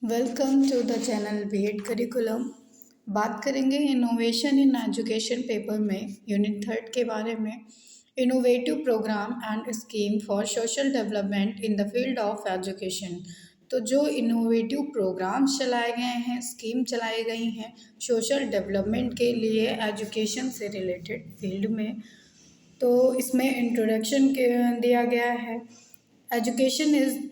Welcome to the channel BEd curriculum. बात करेंगे innovation in education paper में unit 3 के बारे में। Innovative programme and scheme for social development in the field of education. तो जो इनोवेटिव प्रोग्राम्स चलाए गए हैं, स्कीम चलाई गई हैं सोशल डेवलपमेंट के लिए एजुकेशन से रिलेटेड फील्ड में, तो इसमें इंट्रोडक्शन दिया गया है। Education is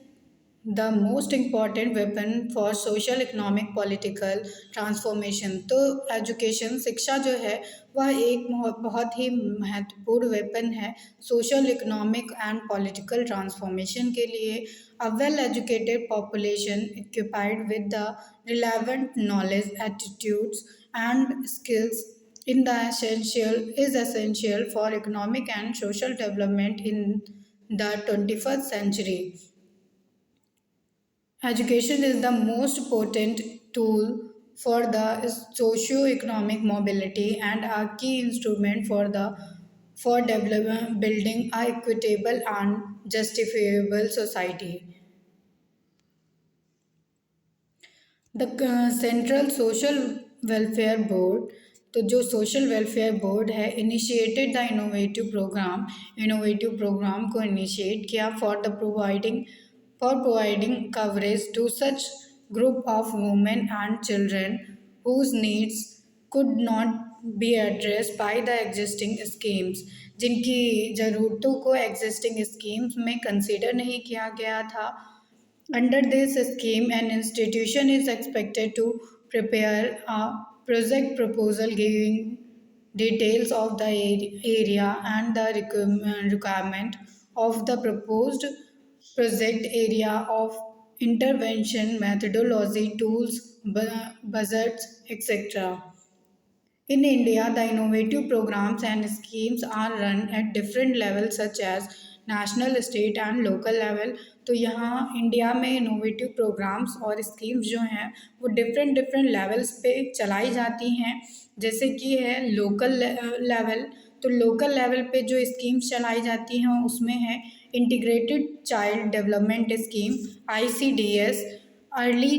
the most important weapon for social economic political transformation. तो एजुकेशन शिक्षा जो है वह एक बहुत ही महत्वपूर्ण वेपन है social economic and political transformation के लिए। A well educated population equipped with the relevant knowledge attitudes and skills in the essential is essential for economic and social development in the 21st century. Education is the most potent tool for the socio-economic mobility and a key instrument for building a equitable and justifiable society. The central social welfare board, तो जो social welfare board है, initiated the innovative programme को initiate किया for providing coverage to such group of women and children whose needs could not be addressed by the existing schemes, जिनकी ज़रूरतों को existing schemes में consider नहीं किया गया था। Under this scheme, an institution is expected to prepare a project proposal giving details of the area and the requirement of the proposed project area of intervention, methodology, tools, budgets, etc. In India, the innovative programs and schemes are run at different levels such as national, state and local level. तो यहाँ India में innovative programmes और schemes जो हैं वो different levels पे चलाई जाती हैं। जैसे कि है लोकल लेवल, तो लोकल लेवल पे जो स्कीम्स चलाई जाती हैं उसमें है integrated child development scheme ICDS, early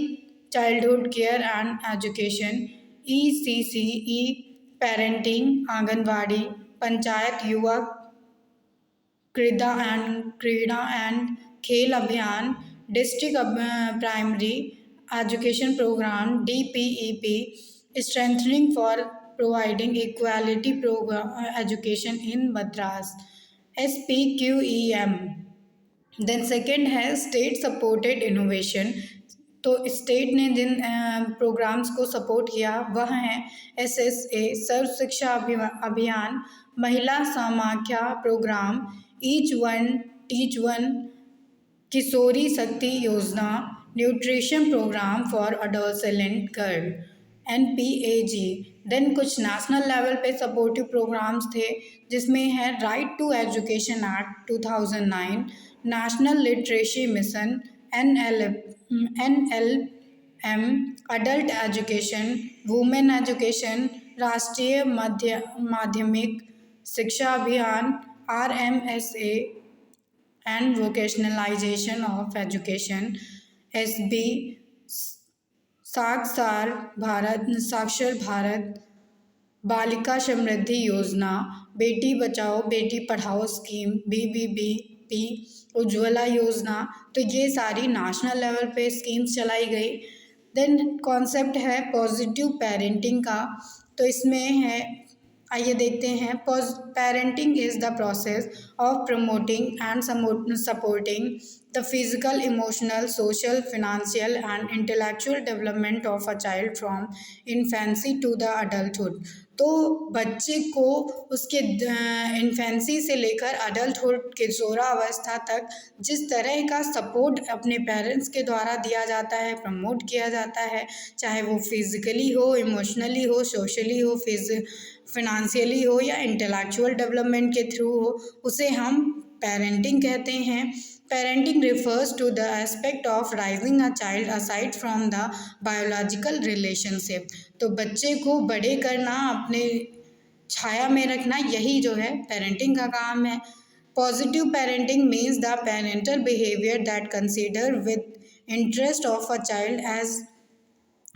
childhood care and education ECCE, parenting, anganwadi, panchayat Yuva Krida and Khel Abhiyan, district primary education programme DPEP, strengthening for providing equality education in Madras SPQEM। Then second है state supported innovation. तो state ने जिन programmes को support किया वह हैं SSA, serve Shiksha Abhiyan, Mahila Samakhya programme, each one teach one, Kishori Shakti Yojana, nutrition programme for adolescent girl NPAG। Then कुछ national level पे सपोर्टिव प्रोग्राम्स थे जिसमें है right to education act 2009, national literacy mission NLM, adult education, women education, Rashtriya Madhyamik Shiksha Abhiyan RMSA and vocationalisation of education SB, Saakshar Bharat, बालिका समृद्धि योजना, Beti Bachao Beti Padhao scheme BBBP, Ujjwala योजना। तो ये सारी नेशनल लेवल पे स्कीम्स चलाई गई। देन कॉन्सेप्ट है पॉजिटिव पेरेंटिंग का। तो इसमें है, आइए देखते हैं। Parenting is the process of promoting and supporting the physical, emotional, social, financial and intellectual development of a child from infancy to the adulthood. तो बच्चे को उसके इन्फेंसी से लेकर अडल्टहुड किशोरावस्था तक जिस तरह का सपोर्ट अपने पेरेंट्स के द्वारा दिया जाता है, प्रमोट किया जाता है, चाहे वो फिज़िकली हो, इमोशनली हो, सोशली हो, फिनेंशियली हो या इंटेलेक्चुअल डेवलपमेंट के थ्रू हो, उसे हम पेरेंटिंग कहते हैं। Parenting refers to the aspect of raising a child aside from the biological relationship। तो बच्चे को बड़े करना, अपने छाया में रखना, यही जो है पेरेंटिंग का काम है। Positive parenting means the parental behavior that consider with interest of a child as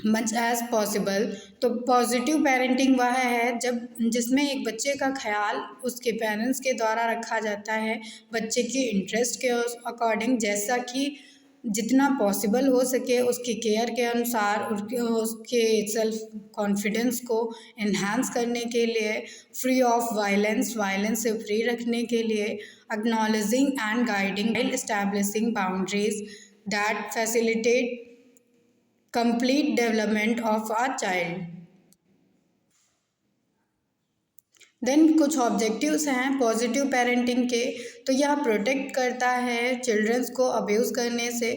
much as possible. तो पॉजिटिव पेरेंटिंग वह है जब जिसमें एक बच्चे का ख्याल उसके पेरेंट्स के द्वारा रखा जाता है बच्चे के इंटरेस्ट के अकॉर्डिंग, जैसा कि जितना पॉसिबल हो सके उसकी केयर के अनुसार उसके उसके सेल्फ कॉन्फिडेंस को इन्हांस करने के लिए, फ्री ऑफ वायलेंस, वायलेंस से फ्री रखने के लिए, acknowledging and guiding while establishing boundaries that facilitate complete development of a child। Then कुछ ऑब्जेक्टिव्स हैं पॉजिटिव पेरेंटिंग के। तो यह प्रोटेक्ट करता है चिल्ड्रंस को अब्यूज़ करने से,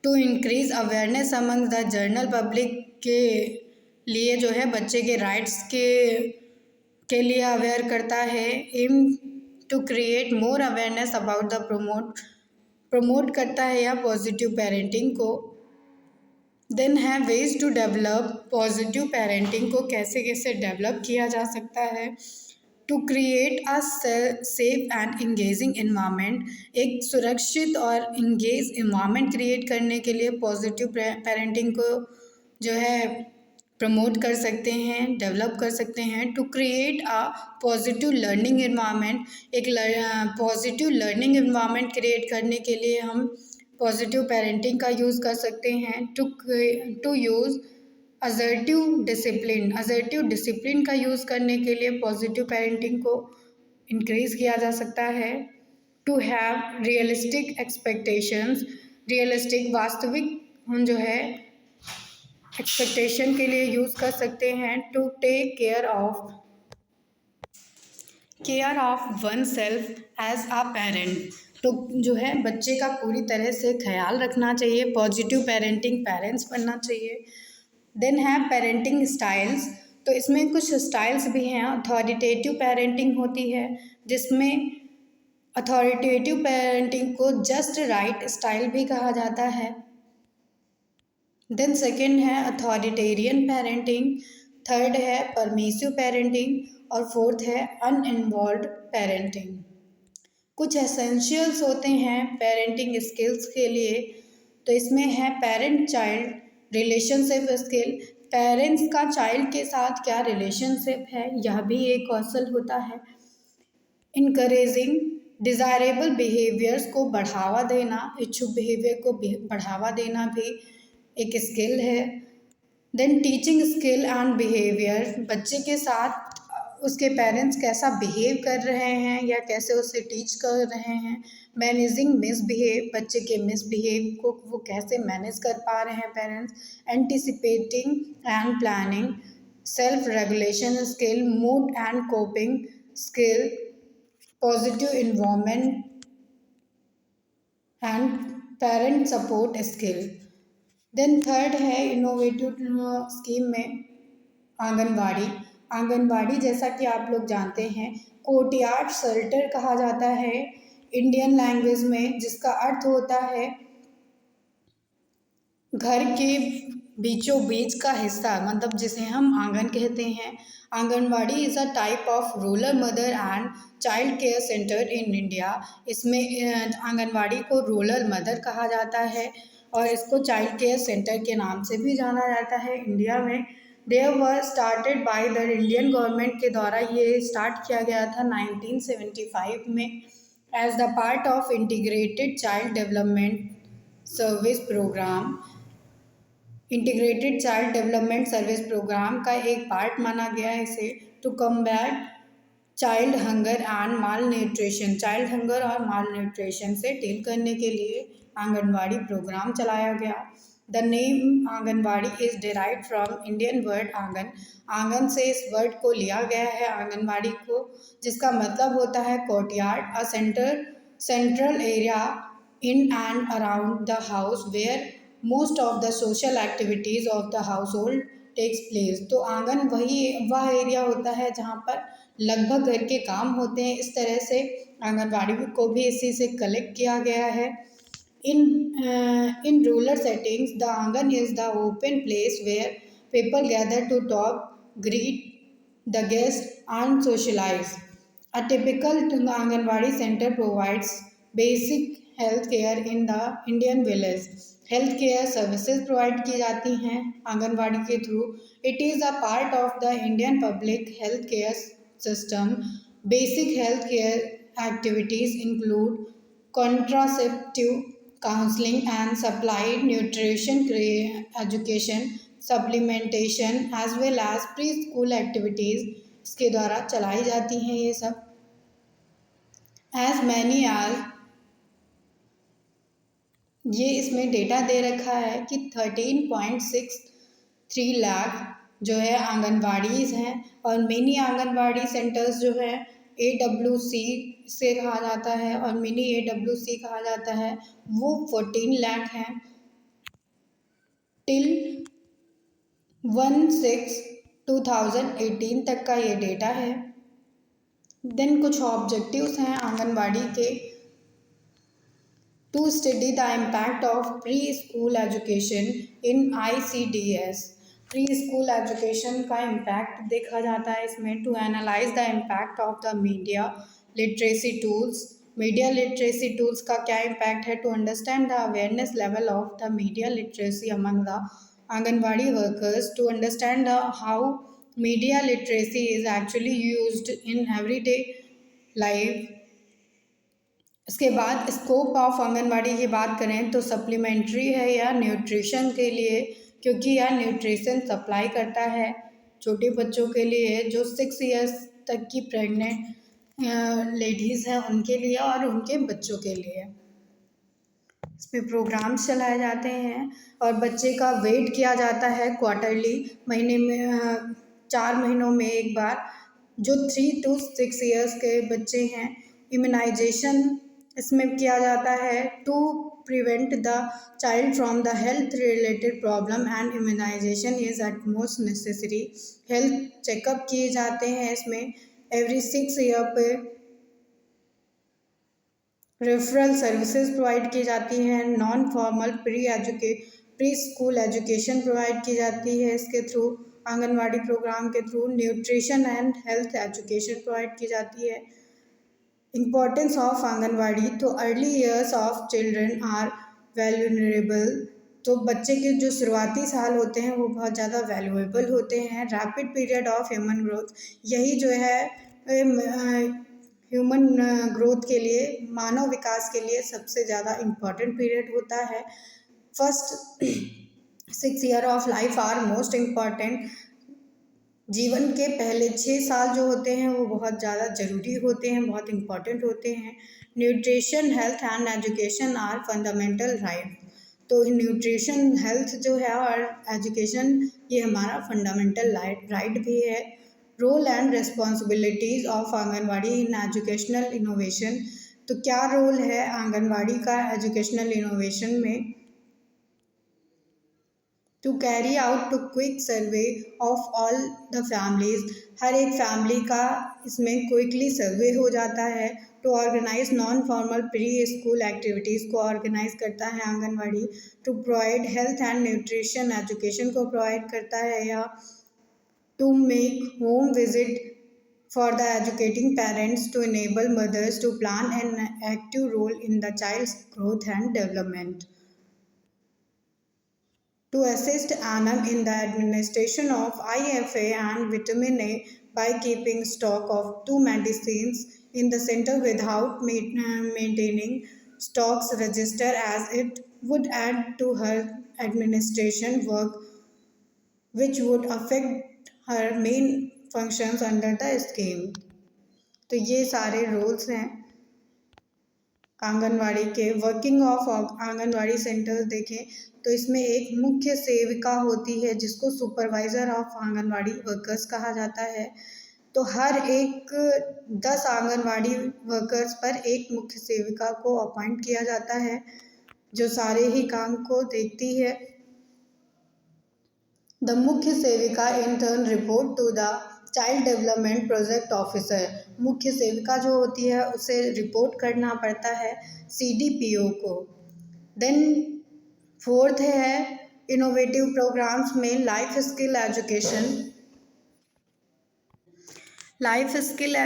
to increase awareness among the general public के लिए जो है बच्चे के राइट्स के लिए अवेयर करता है, aim to create more awareness about the promote करता है यह पॉजिटिव पेरेंटिंग को। देन है ways to develop positive parenting को कैसे कैसे डेवलप किया जा सकता है। To create a safe and engaging environment, एक सुरक्षित और इंगेज इन्वायरमेंट क्रिएट करने के लिए पॉजिटिव पेरेंटिंग को जो है प्रमोट कर सकते हैं, डेवलप कर सकते हैं। To create a positive learning environment, एक पॉजिटिव लर्निंग इन्वायरमेंट क्रिएट करने के लिए हम पॉजिटिव पेरेंटिंग का यूज़ कर सकते हैं। टू यूज़ असर्टिव डिसिप्लिन का यूज़ करने के लिए पॉजिटिव पेरेंटिंग को इंक्रीज़ किया जा सकता है। To have realistic expectations, realistic वास्तविक हम जो है एक्सपेक्टेशन के लिए यूज़ कर सकते हैं। To take care of oneself as a parent, तो जो है बच्चे का पूरी तरह से ख्याल रखना चाहिए, पॉजिटिव पेरेंटिंग पेरेंट्स बनना चाहिए। देन है पेरेंटिंग स्टाइल्स, तो इसमें कुछ स्टाइल्स भी हैं। अथॉरिटेटिव पेरेंटिंग होती है जिसमें अथॉरिटेटिव पेरेंटिंग को जस्ट राइट स्टाइल भी कहा जाता है। देन सेकंड है अथॉरिटेरियन पेरेंटिंग, थर्ड है परमिसिव पेरेंटिंग और फोर्थ है अनइन्वॉल्व्ड पेरेंटिंग। कुछ एसेंशियल्स होते हैं पेरेंटिंग स्किल्स के लिए, तो इसमें है parent child relationship skill, parents का चाइल्ड के साथ क्या रिलेशनशिप है यह भी एक कौशल होता है। इनकरेजिंग डिज़ायरेबल बिहेवियर्स को बढ़ावा देना, इच्छुक बिहेवियर को बढ़ावा देना भी एक स्किल है। Then teaching skill and behaviour, बच्चे के साथ उसके पेरेंट्स कैसा बिहेव कर रहे हैं या कैसे उसे टीच कर रहे हैं। मैनेजिंग मिसबिहेव, बच्चे के मिसबिहेव को वो कैसे मैनेज कर पा रहे हैं parents. Anticipating and planning, self regulation skill, mood and coping skill, positive environment and parent support skill. Then third है इनोवेटिव स्कीम में आंगनवाड़ी। आंगनवाड़ी जैसा कि आप लोग जानते हैं कोर्टयार्ड शेल्टर कहा जाता है इंडियन लैंग्वेज में, जिसका अर्थ होता है घर के बीचों बीच का हिस्सा, मतलब जिसे हम आंगन कहते हैं। Anganwadi is a type of rural mother and child care centre in India. इसमें आंगनवाड़ी को रूरल मदर कहा जाता है और इसको चाइल्ड केयर सेंटर के नाम से भी जाना जाता है इंडिया में। They were started by the Indian government के द्वारा ये स्टार्ट किया गया था 1975 में as the part of integrated child development service programme. Integrated child development service programme का एक पार्ट माना गया है इसे। To combat child hunger and malnutrition, child hunger और माल न्यूट्रिशन से डील करने के लिए आंगनवाड़ी प्रोग्राम चलाया गया। The name anganwadi is derived from Indian word आंगन, आंगन से इस वर्ड को लिया गया है आंगनवाड़ी को, जिसका मतलब होता है courtyard, a central area in and around the house where most of the social activities of the house hold takes place. तो आंगन वह एरिया होता है जहाँ पर लगभग घर के काम होते हैं। इस तरह से आंगनवाड़ी को भी इसी से कलेक्ट किया गया है। In rural settings, the angan is the open place where people gather to talk, greet the guests and socialize. A typical Anganwadi center provides basic health care in the Indian village. Health care services provide की जाती हैं आंगनवाड़ी के through. It is a part of the Indian public health care system. Basic health care activities include contraceptive counseling and supplied nutrition education, supplementation as well as preschool activities इसके द्वारा चलाई जाती हैं ये सब. एज मैनी आज ये इसमें डेटा दे रखा है कि 13.63 लाख जो है आंगनवाड़ीज़ हैं और मिनी आंगनवाड़ी सेंटर्स जो है AWC से कहा जाता है और मिनी AWC कहा जाता है वो 14 लाख हैं. टिल 1/6/2018 तक का ये डेटा है. देन कुछ ऑब्जेक्टिव्स हैं आंगनवाड़ी के. To study the impact of pre school education in ICDS. Pre school education का इम्पैक्ट देखा जाता है इसमें. To analyse the impact of the media literacy tools. Media literacy tools का क्या इम्पैक्ट है. To understand the awareness level of the media literacy among the anganwadi workers. To understand how media literacy is actually used in everyday life. इसके बाद scope of anganwadi की बात करें तो supplementary है या न्यूट्रिशन के लिए, क्योंकि यह न्यूट्रिशन सप्लाई करता है छोटे बच्चों के लिए जो 6 इयर्स तक की प्रेग्नेंट लेडीज़ हैं उनके लिए और उनके बच्चों के लिए. इसमें प्रोग्राम्स चलाए जाते हैं और बच्चे का वेट किया जाता है क्वार्टरली, महीने में 4 महीनों में एक बार. जो 3 to 6 इयर्स के बच्चे हैं इम्यूनाइजेशन इसमें किया जाता है to prevent the child from the health related problem and immunisation is at most necessary. Health checkup किए जाते हैं इसमें एवरी 6 ईयर पे. रेफरल सर्विसेज प्रोवाइड की जाती हैं. Non formal pre school education provide की जाती है इसके थ्रू. आंगनवाड़ी प्रोग्राम के through nutrition and health education provide की जाती है. Importance of anganwadi. तो early years of children are vulnerable. तो बच्चे के जो शुरुआती साल होते हैं वो बहुत ज़्यादा वैल्यूएबल होते हैं. Rapid period of human growth. यही जो है ह्यूमन ग्रोथ के लिए, मानव विकास के लिए सबसे ज़्यादा इम्पॉर्टेंट पीरियड होता है. First 6 year of life are most important. जीवन के पहले 6 साल जो होते हैं वो बहुत ज़्यादा ज़रूरी होते हैं, बहुत इम्पॉर्टेंट होते हैं. Nutrition health and education are fundamental right. तो न्यूट्रिशन हेल्थ जो है और एजुकेशन ये हमारा फंडामेंटल राइट भी है. Role and responsibilities of anganwadi in educational innovation. तो क्या रोल है आंगनवाड़ी का एजुकेशनल इनोवेशन में. To carry out to quick survey of all the families. हर एक फैमिली का इसमें क्विकली सर्वे हो जाता है. To organise non formal pre school activities को ऑर्गेनाइज करता है anganwadi. To provide health and nutrition education को प्रोवाइड करता है. या to make home visit for the educating parents to enable mothers to plan an active role in the child's growth and development. To assist ANAM in the administration of IFA and vitamin A by keeping stock of 2 medicines in the center without maintaining stocks register, as it would add to her administration work which would affect her main functions under the scheme. तो ये सारे roles हैं आंगनवाड़ी के. Working of anganwadi centres देखें तो इसमें एक मुख्य सेविका होती है जिसको सुपरवाइज़र ऑफ आंगनवाड़ी वर्कर्स कहा जाता है. तो हर एक 10 आंगनवाड़ी वर्कर्स पर एक मुख्य सेविका को अपॉइंट किया जाता है जो सारे ही काम को देखती है. The मुख्य सेविका in turn report to the child development project officer. मुख्य सेविका जो होती है उसे रिपोर्ट करना पड़ता है CDPO को. देन 4th है इनोवेटिव प्रोग्राम्स में life skill education. Life skill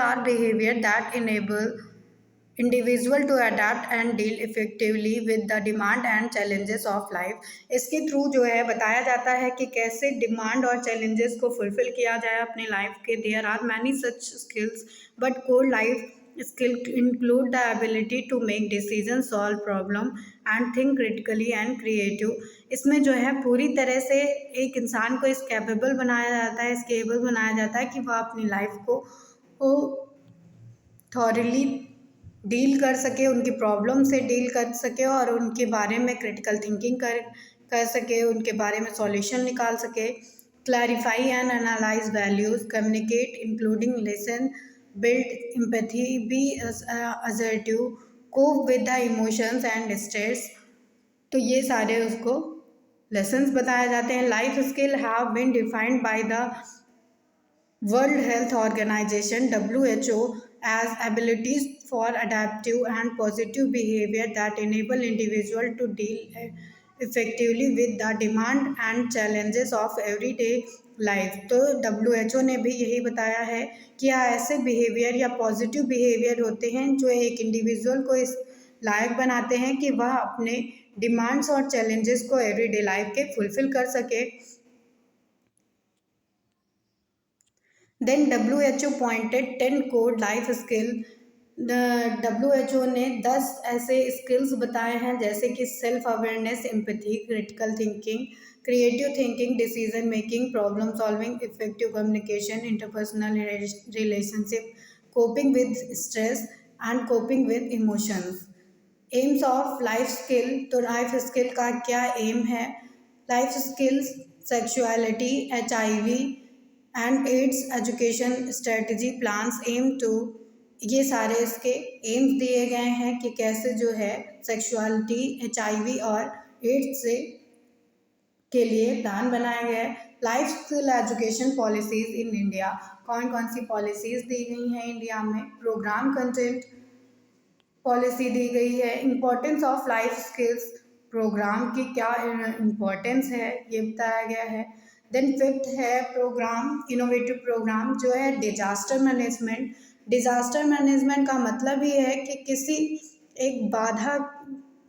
are behavior that enable individual to adapt and deal effectively with the demand and challenges of life। इसके थ्रू जो है बताया जाता है कि कैसे डिमांड और चैलेंजेस को फुलफिल किया जाए अपने लाइफ के। There are many such skills but core life skill include the ability to make decisions, solve problem and think critically and creative। इसमें जो है पूरी तरह से एक इंसान को इस कैपेबल बनाया जाता है, इस केबल बनाया जाता है कि वह अपनी लाइफ को थॉरली डील कर सके, उनकी प्रॉब्लम से डील कर सके और उनके बारे में क्रिटिकल थिंकिंग कर सके, उनके बारे में सॉल्यूशन निकाल सके। Clarify and analyse values, communicate including listen, build empathy, be assertive, cope with the emotions and stress. तो ये सारे उसको लेसन्स बताए जाते हैं। Life skill have been defined by the World Health Organization (WHO) as abilities for adaptive and positive behavior that enable individual to deal effectively with the demand and challenges of everyday life। तो WHO ने भी यही बताया है कि ऐसे behaviour या positive behaviour होते हैं जो एक इंडिविजुअल को इस लायक बनाते हैं कि वह अपने डिमांड्स और चैलेंजेस को एवरीडे लाइफ के फुलफिल कर सके। Then WHO pointed 10 core life skill. WHO ने 10 ऐसे स्किल्स बताए हैं जैसे कि self awareness, empathy, critical thinking, creative thinking, decision making, problem solving, effective communication, interpersonal relationship, coping with stress and coping with emotions. Aims of life skill, तो life skill का क्या aim है? Life skills sexuality, HIV and AIDS education strategy plans aim to, ये सारे इसके AIIMS दिए गए हैं कि कैसे जो है सेक्सुअलिटी, HIV और एड्स से के लिए प्लान बनाया गया है। Life skill education policies in India, कौन कौन सी पॉलिसीज दी गई हैं इंडिया में? प्रोग्राम कंटेंट पॉलिसी दी गई है। Importance of life skills, programme की क्या इम्पोर्टेंस है ये बताया गया है। देन फिफ्थ है प्रोग्राम, इनोवेटिव प्रोग्राम जो है डिजास्टर मैनेजमेंट। डिजास्टर मैनेजमेंट का मतलब ही है कि किसी एक बाधा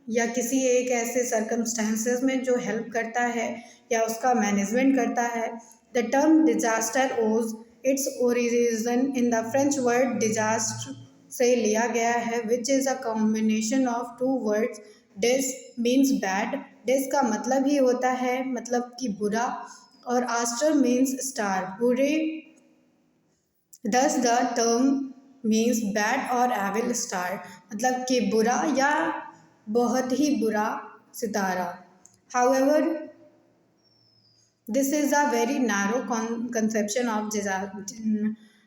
या किसी एक ऐसे सर्कमस्टेंसेस में जो हेल्प करता है या उसका मैनेजमेंट करता है। The term disaster owes its origin in the French word disaster से लिया गया है, which is a combination of two words. Dis means bad, dis का मतलब ही होता है मतलब कि बुरा, और आस्टर मीन्स स्टार, बुरे। Thus the term means bad और एविल स्टार, मतलब कि बुरा या बहुत ही बुरा सितारा। However this is a very narrow conception of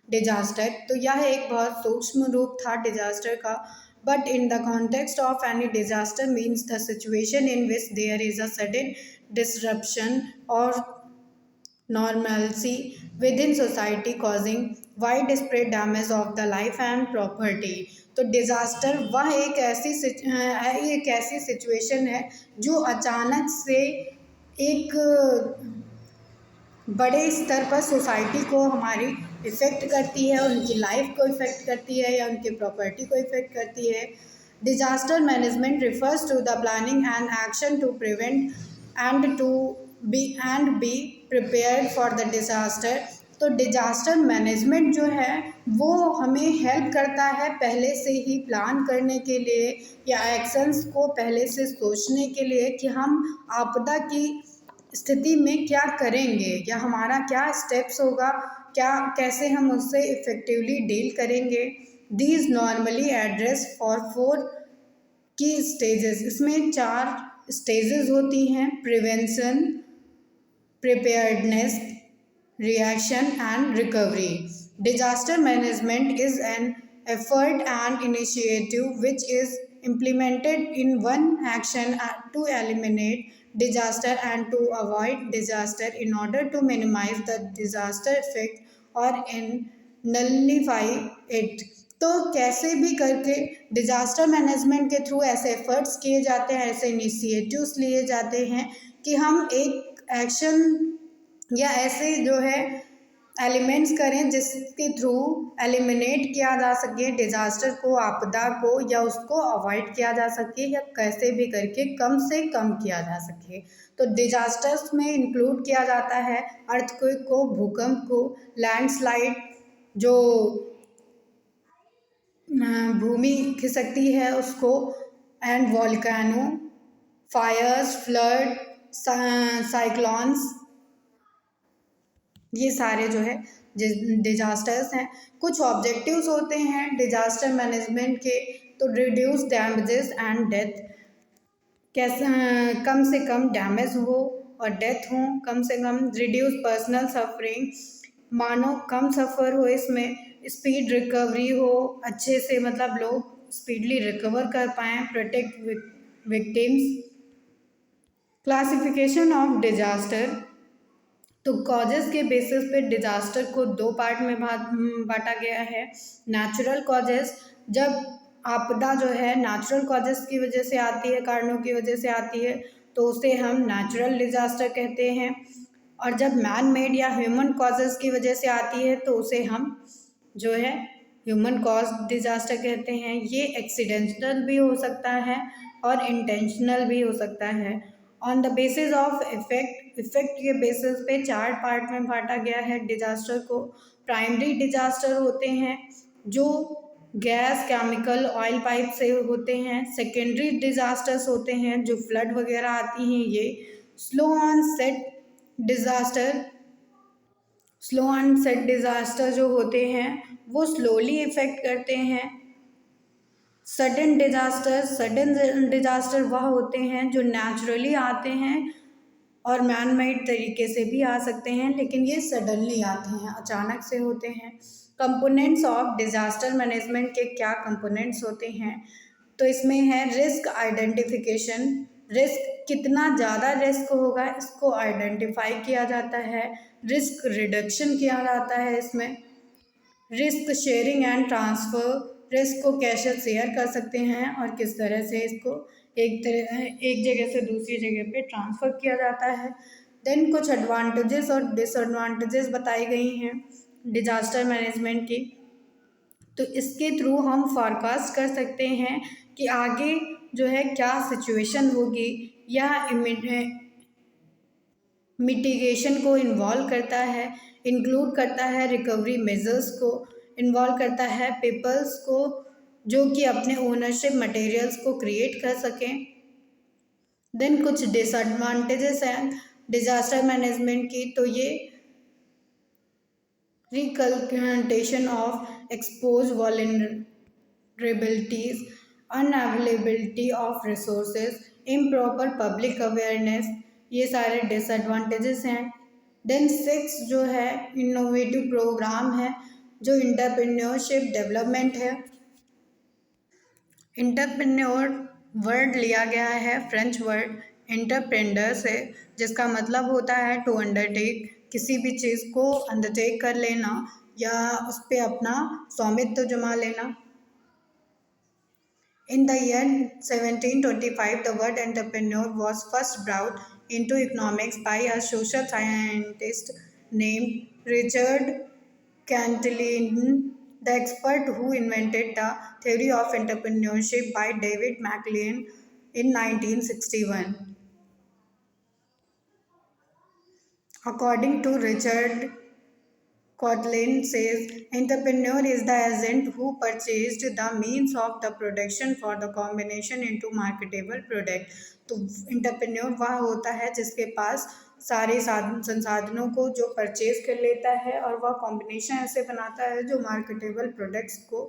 disaster. तो यह एक बहुत सूक्ष्म रूप था डिजास्टर का। But in the context of any disaster means the situation in which there is a sudden disruption और normalcy within society causing widespread damage of the life and property। तो डिज़ास्टर वह एक ऐसी सिचुएशन है जो अचानक से एक बड़े स्तर पर सोसाइटी को हमारी इफ़ेक्ट करती है, उनकी लाइफ को इफ़ेक्ट करती है या उनकी प्रॉपर्टी को इफ़ेक्ट करती है। Disaster management refers to the planning and action to prevent and to be prepared for the disaster. तो डिज़ास्टर मैनेजमेंट जो है वो हमें हेल्प करता है पहले से ही प्लान करने के लिए या एक्शंस को पहले से सोचने के लिए कि हम आपदा की स्थिति में क्या करेंगे या हमारा क्या स्टेप्स होगा, क्या कैसे हम उससे इफ़ेक्टिवली डील करेंगे। दीज नॉर्मली एड्रेस फॉर 4 की स्टेजेस, इसमें 4 स्टेजेस होती हैं: prevention, preparedness, reaction and recovery। Disaster management is an effort and initiative which is implemented in one action to eliminate disaster and to avoid disaster in order to minimize the disaster effect or nullify it। तो कैसे भी करके disaster management के through ऐसे efforts किए जाते हैं, ऐसे इनिशिएटिव्स लिए जाते हैं कि हम एक एक्शन या ऐसे जो है एलिमेंट्स करें जिसके थ्रू एलिमिनेट किया जा सके डिजास्टर को, आपदा को, या उसको अवॉइड किया जा सके, या कैसे भी करके कम से कम किया जा सके। तो डिजास्टर्स में इंक्लूड किया जाता है अर्थक्वेक को, भूकंप को, लैंडस्लाइड जो भूमि खिसकती है उसको, and volcano, fires, flood, cyclones, ये सारे जो है डिजास्टर्स हैं। कुछ ऑब्जेक्टिव्स होते हैं डिजास्टर मैनेजमेंट के, तो रिड्यूस डैमेजेस एंड डेथ, कैसे कम से कम डैमेज हो और डेथ हो कम से कम, रिड्यूस पर्सनल सफरिंग, मानो कम सफ़र हो इसमें, स्पीड रिकवरी हो अच्छे से, मतलब लोग स्पीडली रिकवर कर पाएँ, protect victims. Classification of disaster, तो कॉजेज़ के बेसिस पे डिजास्टर को दो पार्ट में बांटा गया है। नेचुरल कॉजेज़, जब आपदा जो है नेचुरल कॉजेज़ की वजह से आती है, कारणों की वजह से आती है, तो उसे हम नेचुरल डिजास्टर कहते हैं। और जब मैन मेड या ह्यूमन कॉजेज़ की वजह से आती है तो उसे हम जो है ह्यूमन कॉज डिजास्टर कहते हैं। ये एक्सीडेंटल भी हो सकता है और इंटेंशनल भी हो सकता है। On the basis of effect के बेसिस पे चार पार्ट में बांटा गया है डिजास्टर को। प्राइमरी डिजास्टर होते हैं जो गैस, केमिकल, ऑयल पाइप से होते हैं। सेकेंडरी डिजास्टर्स होते हैं जो फ्लड वगैरह आती हैं ये। Slow on set disaster, slow and set disaster जो होते हैं वो स्लोली इफेक्ट करते हैं। सडन डिजास्टर वह होते हैं जो नेचुरली आते हैं और मैन मेड तरीके से भी आ सकते हैं, लेकिन ये सडनली आते हैं, अचानक से होते हैं। कंपोनेंट्स ऑफ डिजास्टर मैनेजमेंट के क्या कंपोनेंट्स होते हैं, तो इसमें है रिस्क आइडेंटिफिकेशन, रिस्क कितना ज़्यादा रिस्क होगा इसको आइडेंटिफाई किया जाता है। रिस्क रिडक्शन किया जाता है इसमें। Risk sharing and transfer, risk को कैसे शेयर कर सकते हैं और किस तरह से इसको एक जगह से दूसरी जगह पे ट्रांसफ़र किया जाता है। देन कुछ एडवांटेजेस और डिसएडवांटेजेस बताई गई हैं डिजास्टर मैनेजमेंट की। तो इसके थ्रू हम फॉरकास्ट कर सकते हैं कि आगे जो है क्या सिचुएशन होगी, या मिटिगेशन को इन्वॉल्व करता है, इंक्लूड करता है रिकवरी मेजर्स को, इन्वॉल्व करता है पीपल्स को जो कि अपने ओनरशिप मटेरियल्स को क्रिएट कर सकें। देन कुछ डिसएडवांटेजेस हैं डिजास्टर मैनेजमेंट की, तो ये recollection of expose vulnerabilities, unavailability of resources, improper public awareness, ये सारे डिसएडवांटेजेस हैं। देन 6 जो है इनोवेटिव प्रोग्राम है जो एंटरप्रेन्योरशिप डेवलपमेंट है। एंटरप्रेन्योर वर्ड लिया गया है फ्रेंच वर्ड एंटरप्रेन्योर से, जिसका मतलब होता है टू अंडरटेक, किसी भी चीज़ को अंडरटेक कर लेना या उस पर अपना स्वामित्व जमा लेना। In the year 1725, the word entrepreneur was first brought into economics by a social scientist named Richard Cantillon, the expert who invented the theory of entrepreneurship by David McLean in 1961. According to Richard, Coughlin says, entrepreneur is the agent who purchased the means of the production for the combination into marketable product. तो entrepreneur वह होता है जिसके पास सारे संसाधनों को जो purchase कर लेता है और वह कॉम्बिनेशन ऐसे बनाता है जो मार्केटेबल प्रोडक्ट्स को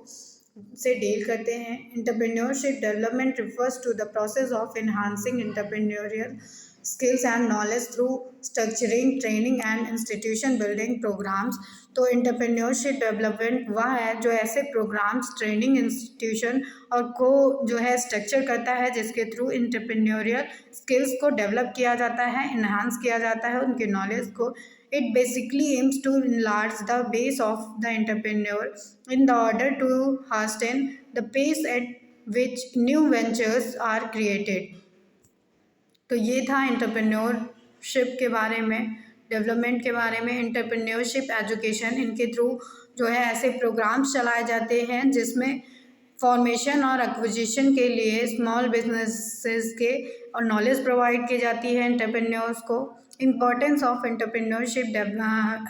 से डील करते हैं। Entrepreneurship development refers to the process of enhancing entrepreneurial skills and knowledge through structuring, training and institution building programs। तो एंटरप्रेन्योरशिप डेवलपमेंट वह है जो ऐसे प्रोग्राम्स, ट्रेनिंग इंस्टीट्यूशन और को जो है स्ट्रक्चर करता है जिसके थ्रू एंटरप्रेन्योरियल स्किल्स को डेवलप किया जाता है, इन्हांस किया जाता है उनके नॉलेज को। It basically aims to enlarge the base of the entrepreneur in the order to hasten the pace at which new ventures are created। तो ये था एंटरप्रेन्योरशिप के बारे में। डेवलपमेंट के बारे में, एंटरप्रेन्योरशिप एजुकेशन, इनके थ्रू जो है ऐसे प्रोग्राम्स चलाए जाते हैं जिसमें फॉर्मेशन और एक्विजिशन के लिए स्मॉल बिजनेसेस के और नॉलेज प्रोवाइड की जाती है एंटरप्रेन्योर्स को। इम्पॉर्टेंस ऑफ एंटरप्रेन्योरशिप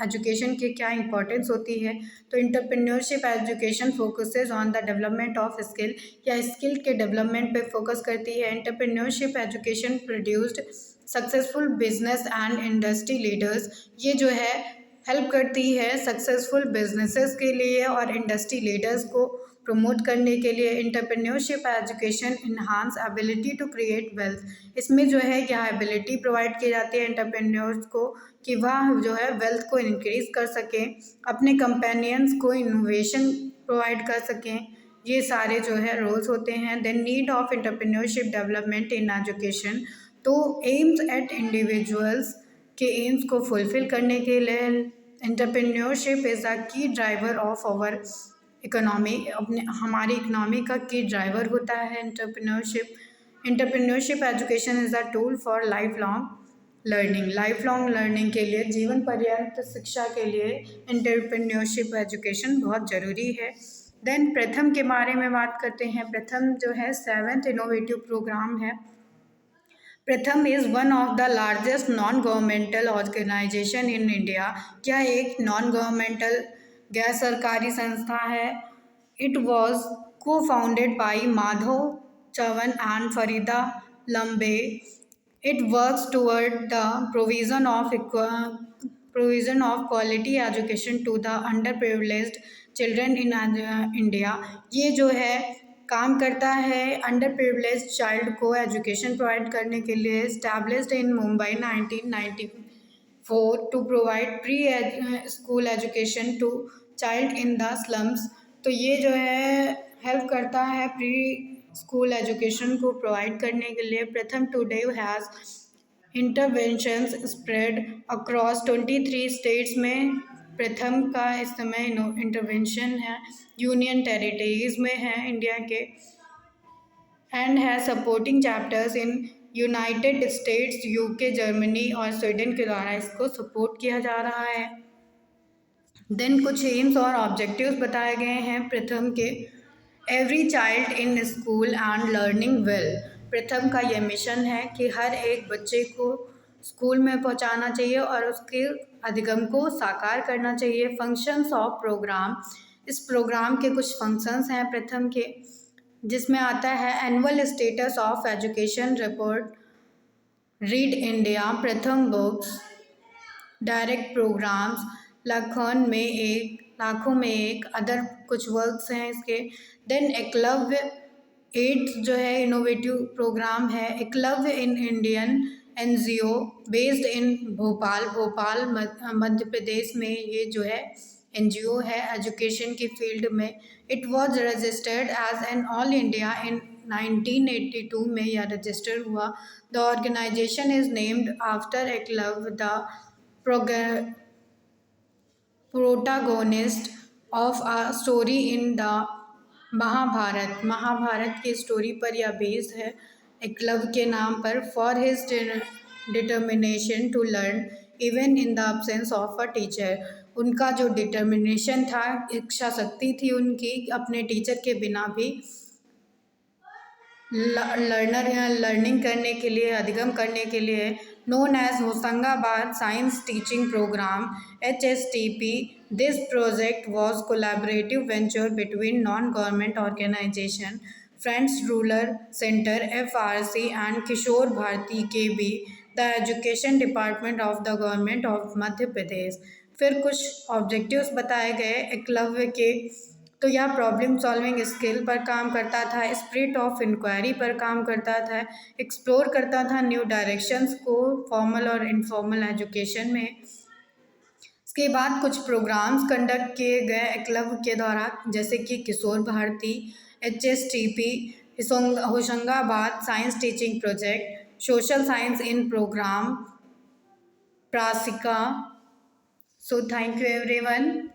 एजुकेशन की क्या इंपॉर्टेंस होती है, तो entrepreneurship education focuses on the development of skill, या स्किल के डेवलपमेंट पे फोकस करती है। Entrepreneurship education produced successful business and industry leaders, ये जो है हेल्प करती है सक्सेसफुल बिजनेसेस के लिए और इंडस्ट्री लीडर्स को प्रमोट करने के लिए। Entrepreneurship education enhance ability to create wealth, इसमें जो है क्या एबिलिटी प्रोवाइड की जाती है एंटरप्रेन्योर्स को कि वह जो है वेल्थ को इंक्रीज कर सकें, अपने कंपेनियंस को इनोवेशन प्रोवाइड कर सकें, ये सारे जो है रोल्स होते हैं। Then need of entrepreneurship development in education, तो एम्स एट इंडिविजुअल्स के एम्स को फुलफिल करने के लिए एंटरप्रेन्योरशिप इज़ अ की ड्राइवर ऑफ आवर इकोनॉमी, अपने हमारी इकोनॉमी का की ड्राइवर होता है entrepreneurship. Entrepreneurship education is a tool for life long learning के लिए, जीवन पर्यंत शिक्षा के लिए एंटरप्रेन्योरशिप एजुकेशन बहुत ज़रूरी है। देन प्रथम के बारे में बात करते हैं। प्रथम जो है 7th इनोवेटिव प्रोग्राम है। Pratham is one of the largest non governmental organisation in India, क्या एक नॉन गवर्नमेंटल गैर सरकारी संस्था है। It was cofounded by Madhav Chavan and Farida Lambay. It works toward the provision of quality education to the underprivileged children in India, ये जो है काम करता है अंडर प्रिविलेज चाइल्ड को एजुकेशन प्रोवाइड करने के लिए। Established in Mumbai 1994 to provide pre school education to child in the slums, तो ये जो है हेल्प करता है प्री स्कूल एजुकेशन को प्रोवाइड करने के लिए। Pratham today has interventions spread across 23 states में, प्रथम का इस समय इंटरवेंशन है यूनियन टेरिटरीज में है इंडिया के, एंड है supporting chapters in United states, UK, Germany और स्वीडन के द्वारा इसको सपोर्ट किया जा रहा है। देन कुछ एम्स और ऑब्जेक्टिव्स बताए गए हैं प्रथम के। Every child in school and learning well, प्रथम का यह मिशन है कि हर एक बच्चे को स्कूल में पहुंचाना चाहिए और उसके अधिगम को साकार करना चाहिए। फंक्शंस ऑफ प्रोग्राम, इस प्रोग्राम के कुछ फंक्शंस हैं प्रथम के, जिसमें आता है annual status of education report, read India, प्रथम बुक्स, डायरेक्ट प्रोग्राम्स, लाखों में एक अदर कुछ वर्क्स हैं इसके। देन एकलव्य 8 जो है इनोवेटिव प्रोग्राम है, Eklavya in Indian NGO based in Bhopal Madhya Pradesh में ये जो है NGO है एजुकेशन की फील्ड में। It was registered as an all India in 1982 में यह रजिस्टर हुआ। The organisation is named after Eklavya the protagonist of a story in the Mahabharata की स्टोरी पर यह बेस्ड है एकलव्य के नाम पर। For his determination to learn even in the absence of a teacher, उनका जो डिटर्मिनेशन था, इच्छा शक्ति थी उनकी अपने टीचर के बिना भी लर्निंग करने के लिए, अधिगम करने के लिए। Known as Hoshangabad science teaching programme HSTP, this project was collaborative venture between non government organisation friends rural centre FRC and Kishore Bharati KB, the education department of the government of Madhya Pradesh. फिर कुछ ऑब्जेक्टिव्स बताए गए एकलव्य के, तो यह प्रॉब्लम सॉल्विंग स्किल पर काम करता था, स्पिरिट ऑफ इंक्वायरी पर काम करता था, एक्सप्लोर करता था न्यू डायरेक्शंस को फॉर्मल और इनफॉर्मल एजुकेशन में। इसके बाद कुछ प्रोग्राम्स कंडक्ट किए गए एकलव्य के द्वारा, जैसे कि Kishore Bharati, HSTP, Hoshangabad science teaching project, social science in programme Prashika. So thank you everyone.